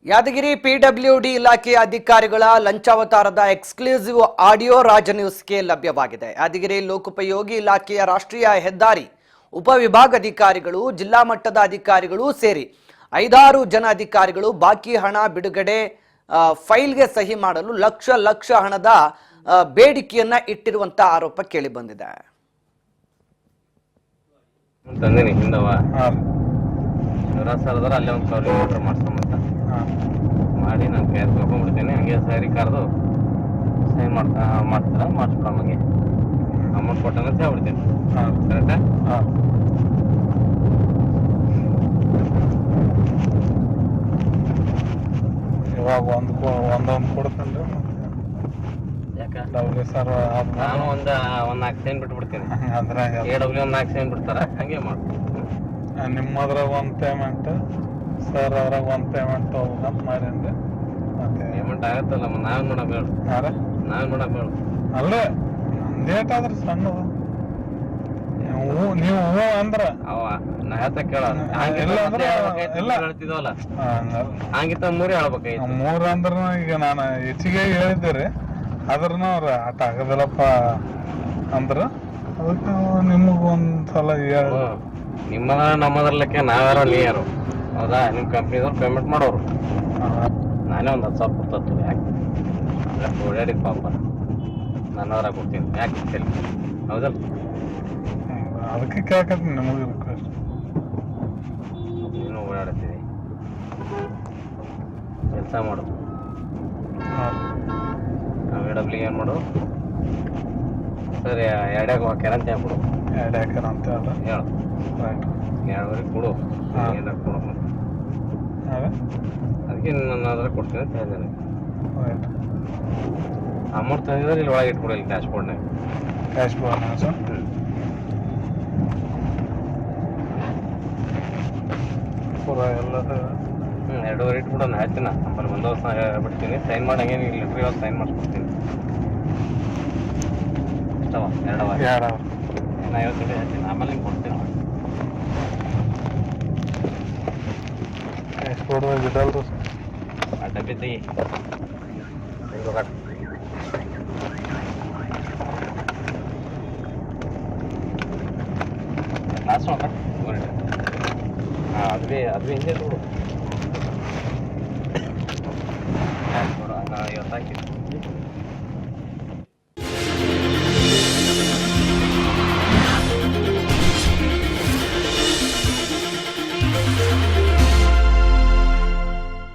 Yadgir PWD ಇಲಾಖೆಯ ಅಧಿಕಾರಿಗಳ ಲಂಚಾವತಾರದ exclusive audio ರಾಜ ನ್ಯೂಸ್ಗೆ ಲಭ್ಯವಾಗಿದೆ. ಯಾದಗಿರಿ ಲೋಕೋಪಯೋಗಿ ಇಲಾಖೆಯ ರಾಷ್ಟ್ರೀಯ ಹೆದ್ದಾರಿ ಉಪವಿಭಾಗಾಧಿಕಾರಿಗಳು, ಜಿಲ್ಲಾ ಮಟ್ಟದ ಅಧಿಕಾರಿಗಳು ಸೇರಿ 5-6 ಜನ ಅಧಿಕಾರಿಗಳು ಬಾಕಿ ಹಣ ಬಿಡುಗಡೆ ಫೈಲ್ಗೆ ಸಹಿ ಮಾಡಲು ಲಕ್ಷ ಹಣದ ಬೇಡಿಕೆಯನ್ನ ಇಟ್ಟಿರುವಂತ ಆರೋಪ ಕೇಳಿ ಬಂದಿದೆ. ಅಲ್ಲೇ ಒಂದು ಕಿಲೋಮೀಟರ್ ಮಾಡಿ ನಾನು ಕೈ ತೊಗೊಂಡ್ಬಿಡ್ತೀನಿ. ಹಂಗೆ ಸರಿ ಕರೆದು ಸೈನ್ ಮಾಡ್ತಾರ ಮಾಡಿಸ್ಬಿಡಮಗೆ ಅಮೌಂಟ್ ಕೊಟ್ಟಂತ ಹೇಳ್ಬಿಡ್ತೀನಿ. ಕರೆಕ್ಟಾ? ಇವಾಗ ಒಂದೊಂದು ಕೊಡ್ತೇನೆ ಯಾಕೆ ಸರ್. ನಾನು ಒಂದು 4 ಸೈನ್ ಬಿಟ್ಬಿಡ್ತೀನಿ. AW 4 ಸೈನ್ ಬಿಡ್ತಾರ, ಹಂಗೆ ಮಾಡಿ. ನಿಮ್ಮದ್ರಾಗ ಒಂದು ಪೇಮೆಂಟ್ ಸರ್, ಅದ್ರಾಗ ಒಂದು ಪೇಮೆಂಟ್ ತಗೋಬೇಕಂತ ಮಾಡೀನಿ. ಮತ್ತೆ ಪೇಮೆಂಟ್ ಆಗತ್ತಲ್ಲ, ನಾವೇನು ಮಾಡಕ್ ಹೇಳು, ನಾವೇನು ಮಾಡಕ್ ಹೇಳು. ಅಲ್ಲೇ ನಂದೇಟಾದ್ರೆ ಸಣ್ಣದು ನೀವು ಹ್ಞೂ ಅಂದ್ರ ಅವ ನಾ ಹೇಳ್ತಾ ಕೇಳ ಹೇಳ್ತಿದ್ವಲ್ಲ, ಹಂಗಿತ್ತ 3 ಹೇಳ್ಬೇಕಾಯ್ತು. 3 ಅಂದ್ರ ಈಗ ನಾನು ಹೆಚ್ಚಿಗೆ ಹೇಳಿದ್ದೆ ರೀ, ಆದ್ರೂ ಅವ್ರ ಆಟ ಆಗದಿಲ್ಲಪ್ಪ ಅಂದ್ರ ಅದಕ್ಕೆ ನಿಮಗೊಂದ್ಸಲ ಹೇಳಿ. ನಿಮ್ಮದ ನಮ್ಮದ್ರಲ್ಲಕ್ಕೆ ನಾವ್ಯಾರೋ ನೀ ಯಾರು ಹೌದಾ? ನಿಮ್ಮ ಕಂಪ್ನಿದವ್ರು ಪೇಮೆಂಟ್ ಮಾಡೋರು. ನಾನೇ ಒಂದು 10,000 ಕೊಡ್ತತ್ತು. ಯಾಕೆ ಓಡಾಡಿ ಪಾಪ ನಾನವರ ಕೊಡ್ತೀನಿ. ಯಾಕೆ ಹೇಳಿ, ಹೌದಲ್ಲ? ಅದಕ್ಕೆ ಕೇಳ್ಕತ್ತೀನಿ ನಿಮಗೆ ರಿಕ್ವೆಸ್ಟ್. ನೀನು ಓಡಾಡ್ತೀವಿ, ಕೆಲಸ ಮಾಡು. ನಾವು AW ಏನು ಮಾಡು ಸರಿ, 2 ಹಾಕ್ಯಾರ ಅಂತ ಹೇಳ್ಬಿಡು. 2 ಹಾಕ್ಯಾರ ಅಂತ ಹೇಳು. ರೈಟ್, 2 ಕೊಡು. ಏನಾರ ಕೊಡು, ಅದಕ್ಕೆ ನಾನು ಅದ್ರ ಕೊಡ್ತೀನಿ ಅಂತ ಹೇಳಿದೆ. ಅಮೌಂಟ್ ತಂದಿದ್ರೆ ಇಲ್ಲಿ ಒಳಗೆ ಇಟ್ಕೊಡಿ, ಇಲ್ಲಿ ಕ್ಯಾಶ್ ಬೋರ್ಡ್ನಾಗ. Cash board sir. ಪೂರ ಎಲ್ಲದ 2.5 ಇಟ್ಬಿಡು. ನಾನು ಹೇಳ್ತೀನಿ, ನಮ್ಮಲ್ಲಿ ಬಂದೋಬಸ್ತ ಬಿಡ್ತೀನಿ. ಸೈನ್ ಮಾಡಿ ಹಂಗೇನು ಇಲ್ಲಿ ಲೆಟ್ರ್ ಇವತ್ತು ಸೈನ್ ಮಾಡಿಸ್ಕೊಡ್ತೀನಿ. ಇಷ್ಟವ 2 ಅವರ್ ನಾನು ಹೇಳ್ತೀನಿ, ಹೇಳ್ತೀನಿ. ಆಮೇಲೆ ಹಿಂಗೆ ಕೊಡ್ತೀನಿ. ಕ್ಯಾಶ್ ಬೋರ್ಡ್ ಇಡಲ್ರು ಆ ಡಬ್ಬಿ ತೆಗಿ. ಲಾಸ್ಟ್ ಹಾಂ, ಅದು ಹಿಂದೆ ಕೊಡು. ಕ್ಯಾಶ್ ಬೋರ್ಡ್ 50 ಹಾಕಿದ್ದು